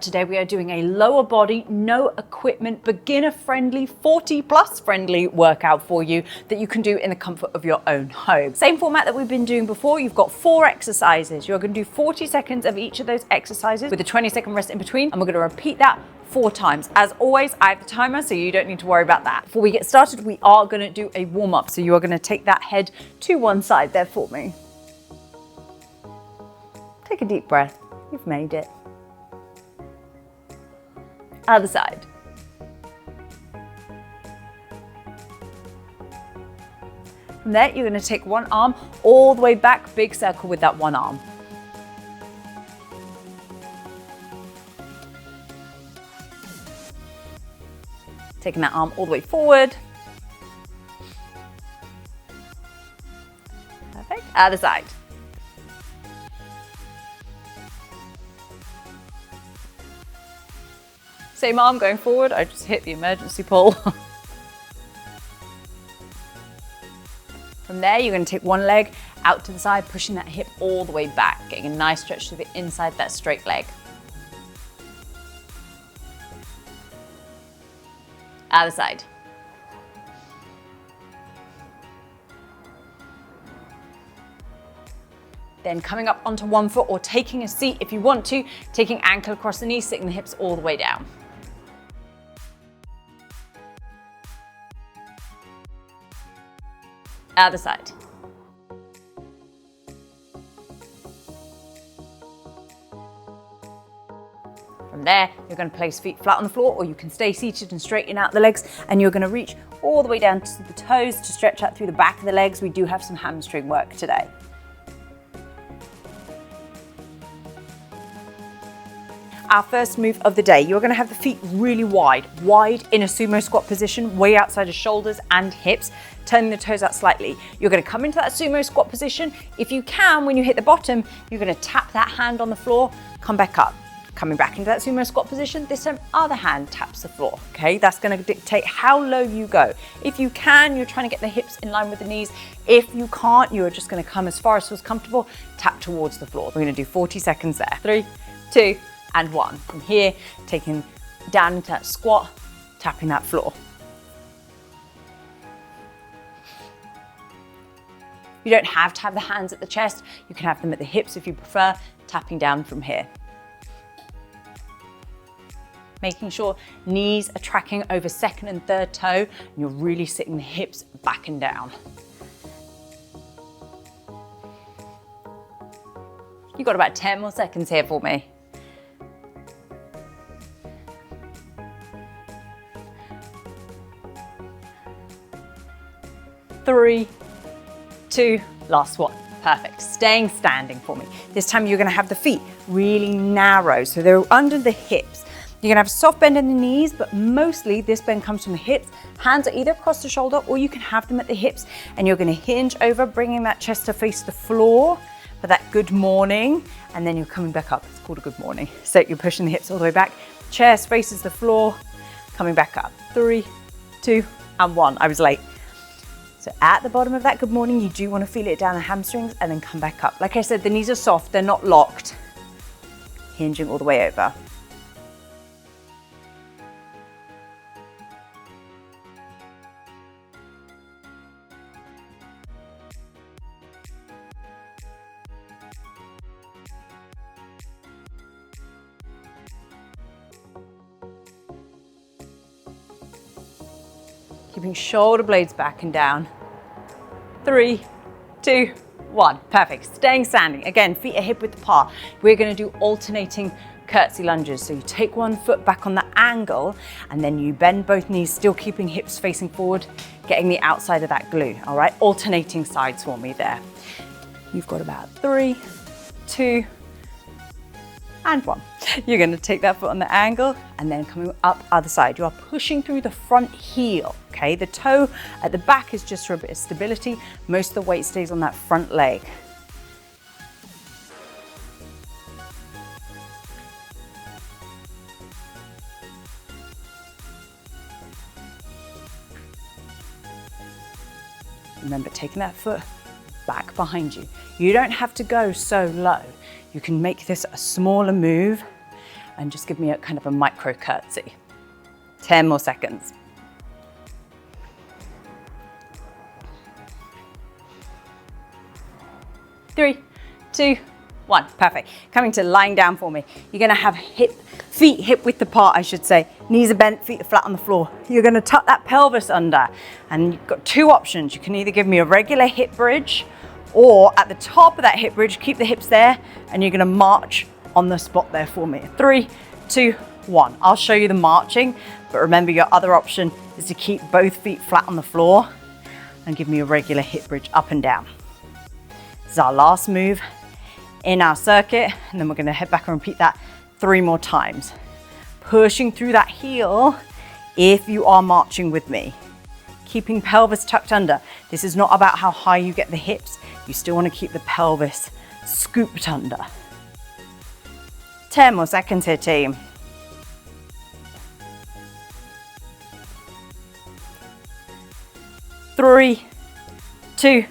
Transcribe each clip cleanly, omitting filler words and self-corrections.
Today we are doing a lower body, no equipment, beginner friendly, 40+ friendly workout for you that you can do in the comfort of your own home. Same format that we've been doing before. You've got 4 exercises. You're going to do 40 seconds of each of those exercises with a 20-second rest in between, and we're going to repeat that 4 times. As always, I have the timer, so you don't need to worry about that. Before we get started, we are going to do a warm-up. So you are going to take that head to one side there for me. Take a deep breath. You've made it. Other side. From there, you're going to take one arm all the way back, big circle with that one arm. Taking that arm all the way forward. Perfect. Other side. Same arm going forward, I just hit the emergency pull. From there, you're going to take one leg out to the side, pushing that hip all the way back, getting a nice stretch to the inside that straight leg. Other side. Then coming up onto one foot or taking a seat if you want to, taking ankle across the knee, sitting the hips all the way down. Other side. From there, you're going to place feet flat on the floor, or you can stay seated and straighten out the legs, and you're going to reach all the way down to the toes to stretch out through the back of the legs. We do have some hamstring work today. Our first move of the day, you're going to have the feet really wide in a sumo squat position, way outside of shoulders and hips, turning the toes out slightly. You're going to come into that sumo squat position. If you can, when you hit the bottom, you're going to tap that hand on the floor, come back up. Coming back into that sumo squat position, this time other hand taps the floor, okay? That's going to dictate how low you go. If you can, you're trying to get the hips in line with the knees. If you can't, you're just going to come as far as feels comfortable, tap towards the floor. We're going to do 40 seconds there. 3, 2, and 1. From here, taking down into that squat, tapping that floor. You don't have to have the hands at the chest. You can have them at the hips if you prefer, tapping down from here. Making sure knees are tracking over second and third toe, and you're really sitting the hips back and down. You've got about 10 more seconds here for me. 3, 2, last one. Perfect. Staying standing for me. This time you're going to have the feet really narrow, so they're under the hips. You're going to have a soft bend in the knees, but mostly this bend comes from the hips. Hands are either across the shoulder, or you can have them at the hips, and you're going to hinge over, bringing that chest to face the floor for that good morning, and then you're coming back up. It's called a good morning. So you're pushing the hips all the way back. Chest faces the floor, coming back up. 3, 2, and 1. I was late. So at the bottom of that good morning, you do want to feel it down the hamstrings and then come back up. Like I said, the knees are soft, they're not locked. Hinging all the way over. Keeping shoulder blades back and down. 3, 2, 1. Perfect. Staying standing. Again, feet are hip width apart. We're going to do alternating curtsy lunges. So you take one foot back on the angle, and then you bend both knees, still keeping hips facing forward, getting the outside of that glute. All right, alternating sides for me there. You've got about 3, 2, and 1. You're going to take that foot on the angle and then coming up other side. You are pushing through the front heel, okay? The toe at the back is just for a bit of stability. Most of the weight stays on that front leg. Remember, taking that foot back behind you. You don't have to go so low. You can make this a smaller move and just give me a kind of a micro curtsy. 10 more seconds. 3, 2, 1. Perfect. Coming to lying down for me. You're gonna have feet hip width apart, I should say. Knees are bent, feet are flat on the floor. You're gonna tuck that pelvis under, and you've got two options. You can either give me a regular hip bridge, or at the top of that hip bridge, keep the hips there, and you're gonna march on the spot there for me. 3, 2, 1. I'll show you the marching, but remember your other option is to keep both feet flat on the floor and give me a regular hip bridge up and down. This is our last move in our circuit, and then we're gonna head back and repeat that 3 more times. Pushing through that heel if you are marching with me. Keeping pelvis tucked under. This is not about how high you get the hips. You still wanna keep the pelvis scooped under. 10 more seconds here, team. 3, 2,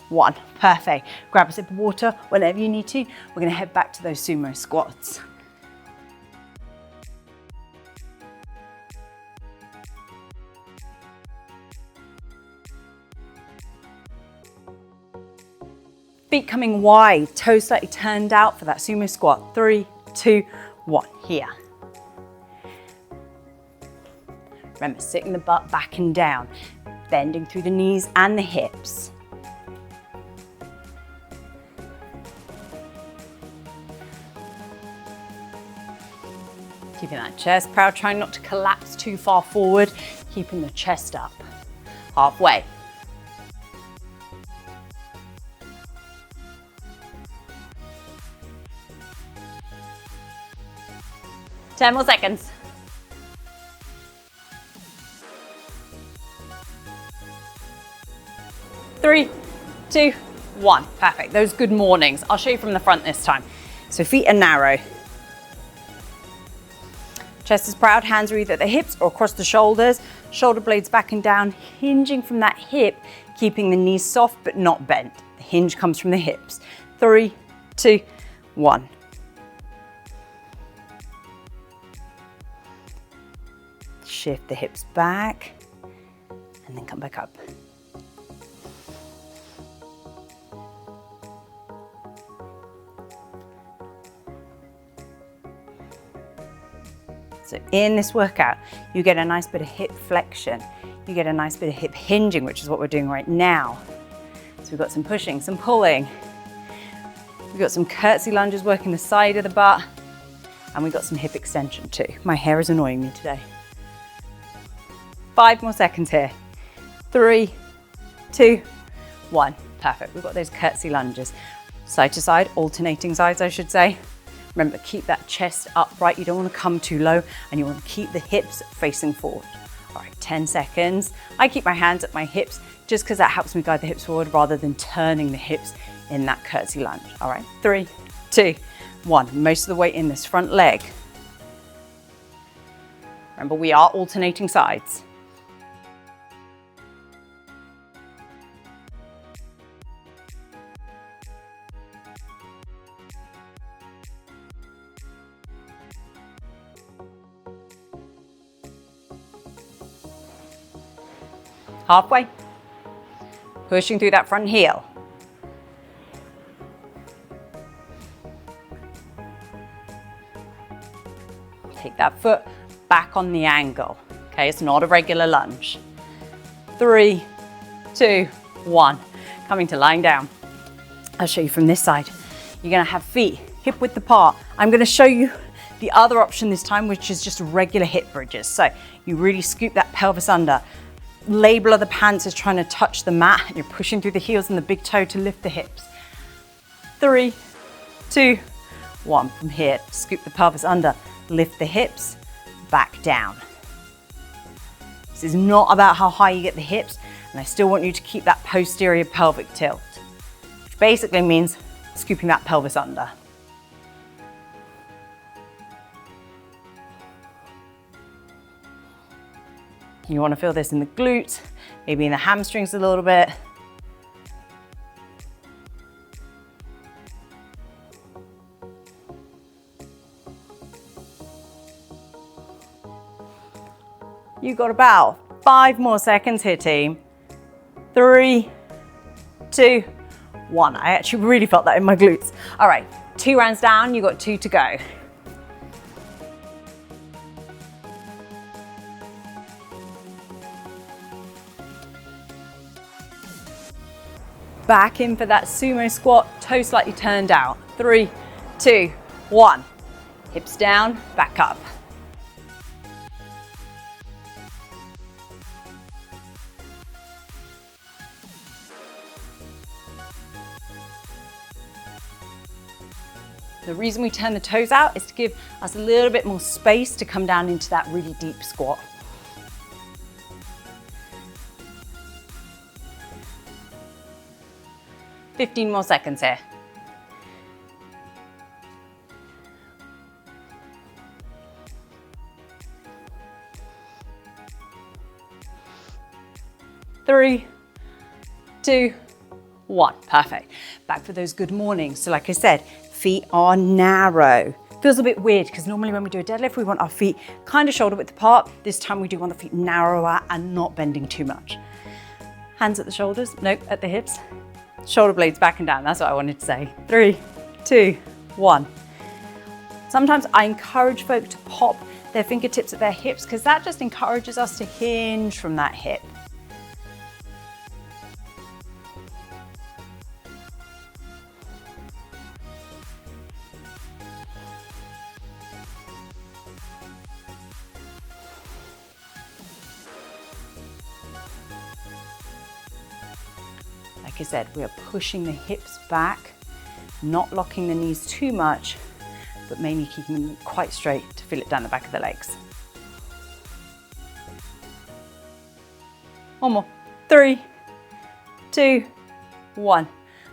1. Perfect. Grab a sip of water whenever you need to. We're gonna head back to those sumo squats. Feet coming wide, toes slightly turned out for that sumo squat. 3, 2, 1. Here. Remember, sitting the butt back and down, bending through the knees and the hips. Keeping that chest proud, trying not to collapse too far forward, keeping the chest up. Halfway. Ten more seconds. 3, 2, 1. Perfect. Those good mornings. I'll show you from the front this time. So feet are narrow. Chest is proud, hands are either at the hips or across the shoulders. Shoulder blades back and down, hinging from that hip, keeping the knees soft but not bent. The hinge comes from the hips. 3, 2, 1. Shift the hips back and then come back up. So in this workout, you get a nice bit of hip flexion. You get a nice bit of hip hinging, which is what we're doing right now. So we've got some pushing, some pulling. We've got some curtsy lunges working the side of the butt. And we've got some hip extension too. My hair is annoying me today. 5 more seconds here. 3, 2, 1. Perfect. We've got those curtsy lunges. Side to side, alternating sides, I should say. Remember, keep that chest upright. You don't want to come too low, and you want to keep the hips facing forward. All right, 10 seconds. I keep my hands at my hips just because that helps me guide the hips forward rather than turning the hips in that curtsy lunge. All right, 3, 2, 1. Most of the weight in this front leg. Remember, we are alternating sides. Halfway. Pushing through that front heel. Take that foot back on the angle. Okay, it's not a regular lunge. 3, 2, 1. Coming to lying down. I'll show you from this side. You're gonna have feet hip width apart. I'm gonna show you the other option this time, which is just regular hip bridges. So you really scoop that pelvis under. Label of the pants is trying to touch the mat, and you're pushing through the heels and the big toe to lift the hips. 3, 2, 1. From here, scoop the pelvis under, lift the hips, back down. This is not about how high you get the hips, and I still want you to keep that posterior pelvic tilt, which basically means scooping that pelvis under. You want to feel this in the glutes, maybe in the hamstrings a little bit. You got about 5 more seconds here, team. 3, 2, 1. I actually really felt that in my glutes. All right, 2 rounds down, you got 2 to go. Back in for that sumo squat, toes slightly turned out. 3, 2, 1. Hips down, back up. The reason we turn the toes out is to give us a little bit more space to come down into that really deep squat. Fifteen more seconds here. Three, 2, 1. Perfect. Back for those good mornings. So like I said, feet are narrow. Feels a bit weird because normally when we do a deadlift, we want our feet kind of shoulder width apart. This time we do want the feet narrower and not bending too much. Hands at the shoulders, nope, at the hips. Shoulder blades back and down, that's what I wanted to say. 3, 2, 1. Sometimes I encourage folk to pop their fingertips at their hips because that just encourages us to hinge from that hip. Like I said, we are pushing the hips back, not locking the knees too much, but mainly keeping them quite straight to feel it down the back of the legs. One more. 3, 2, 1.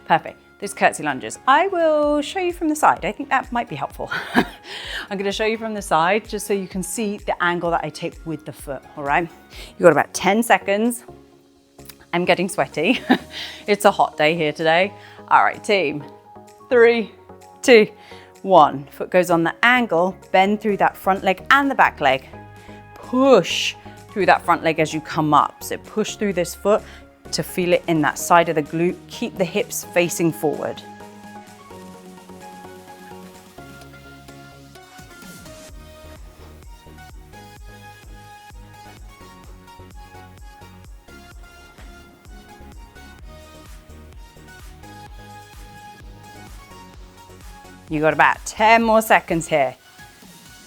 Perfect. Those curtsy lunges. I will show you from the side. I think that might be helpful. I'm going to show you from the side just so you can see the angle that I take with the foot, all right? You've got about 10 seconds. I'm getting sweaty. It's a hot day here today. All right, team. 3, 2, 1. Foot goes on the angle, bend through that front leg and the back leg. Push through that front leg as you come up. So push through this foot to feel it in that side of the glute. Keep the hips facing forward. You got about 10 more seconds here.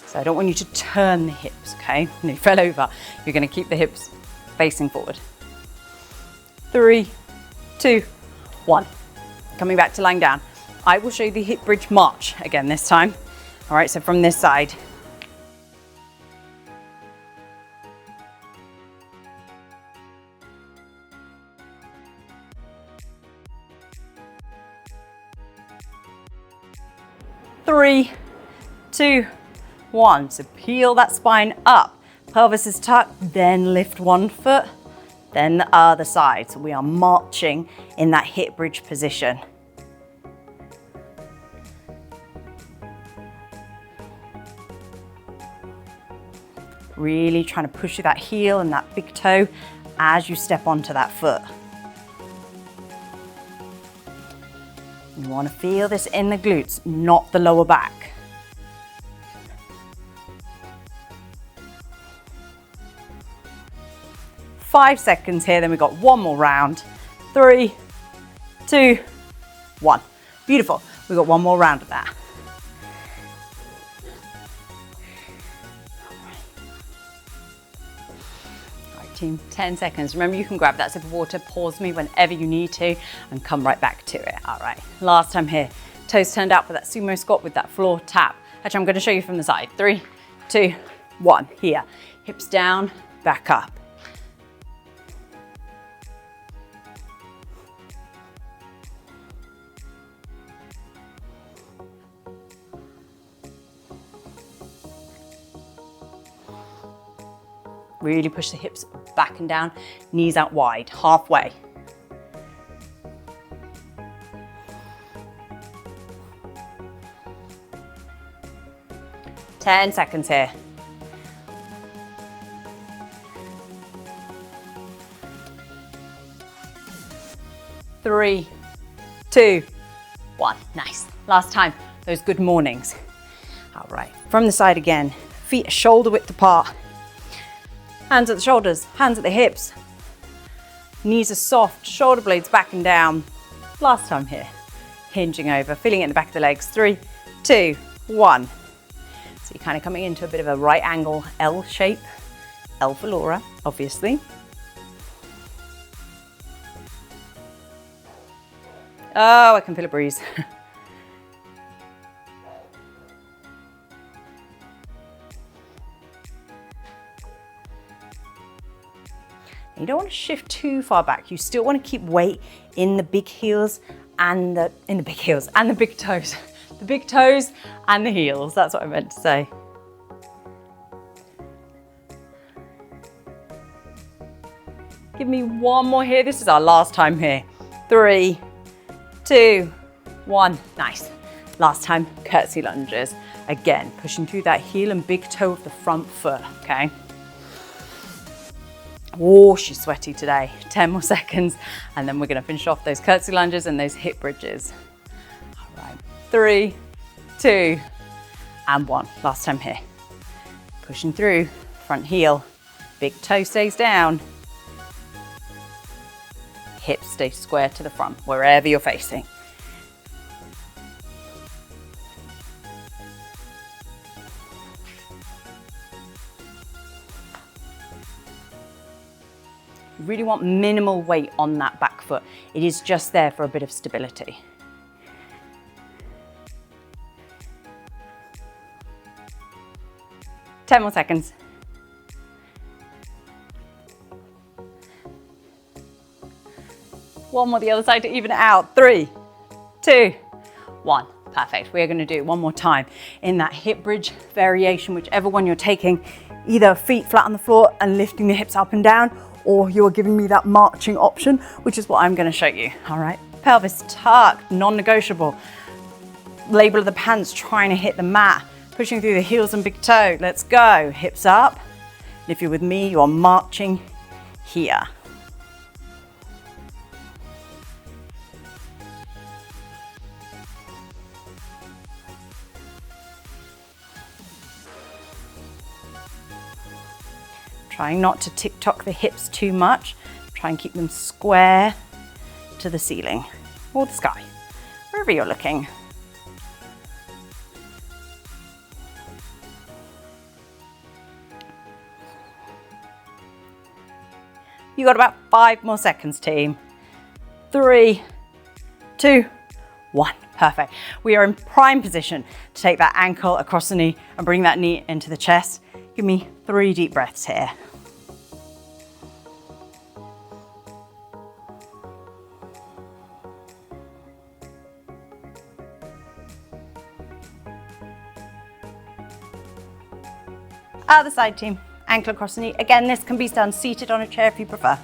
So I don't want you to turn the hips, okay? When you fell over, you're gonna keep the hips facing forward. 3, 2, 1. Coming back to lying down. I will show you the hip bridge march again this time. All right, so from this side. Three, 2, 1. So peel that spine up. Pelvis is tucked, then lift one foot, then the other side. So we are marching in that hip bridge position. Really trying to push through that heel and that big toe as you step onto that foot. You want to feel this in the glutes, not the lower back. Five seconds here, then we've got one more round. 3, 2, 1. Beautiful. We've got one more round of that. All right, team, 10 seconds. Remember, you can grab that sip of water, pause me whenever you need to, and come right back to it. All right, last time here. Toes turned out for that sumo squat with that floor tap. Actually, I'm going to show you from the side. 3, 2, 1. Here. Hips down, back up. Really push the hips back and down, knees out wide, halfway. Ten seconds here. 3, 2, 1. Nice. Last time, those good mornings. All right, from the side again. Feet are shoulder width apart. Hands at the shoulders, hands at the hips. Knees are soft, shoulder blades back and down. Last time here. Hinging over, feeling it in the back of the legs. 3, 2, 1. So you're kind of coming into a bit of a right angle L shape. L for Laura, obviously. Oh, I can feel a breeze. You don't want to shift too far back. You still want to keep weight in the big heels and the big toes. The big toes and the heels. That's what I meant to say. Give me one more here. This is our last time here. 3, 2, 1. Nice. Last time, curtsy lunges. Again, pushing through that heel and big toe of the front foot, okay? Oh, she's sweaty today. 10 more seconds, and then we're gonna finish off those curtsy lunges and those hip bridges. All right, 3, 2, and 1. Last time here. Pushing through, front heel, big toe stays down. Hips stay square to the front, wherever you're facing. You really want minimal weight on that back foot. It is just there for a bit of stability. Ten more seconds. One more the other side to even it out. 3, 2, 1. Perfect. We're going to do it one more time in that hip bridge variation, whichever one you're taking, either feet flat on the floor and lifting the hips up and down, or you're giving me that marching option, which is what I'm going to show you. All right. Pelvis tuck, non-negotiable. Label of the pants trying to hit the mat, pushing through the heels and big toe. Let's go. Hips up. And if you're with me, you're marching here. Trying not to tick-tock the hips too much. Try and keep them square to the ceiling or the sky, wherever you're looking. You got about 5 more seconds, team. 3, 2, 1. Perfect. We are in prime position to take that ankle across the knee and bring that knee into the chest. Give me 3 deep breaths here. Other side, team. Ankle across the knee. Again, this can be done seated on a chair if you prefer.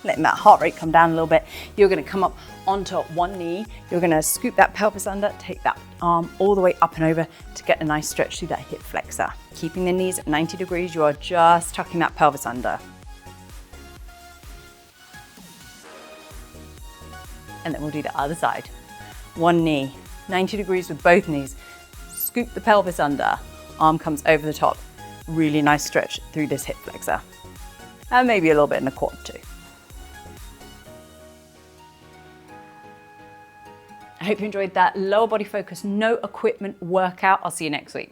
Letting that heart rate come down a little bit. You're going to come up onto one knee. You're going to scoop that pelvis under, take that arm all the way up and over to get a nice stretch through that hip flexor. Keeping the knees at 90 degrees, you are just tucking that pelvis under. And then we'll do the other side. One knee, 90 degrees with both knees. Scoop the pelvis under, arm comes over the top. Really nice stretch through this hip flexor. And maybe a little bit in the quad too. I hope you enjoyed that lower body focus, no equipment workout. I'll see you next week.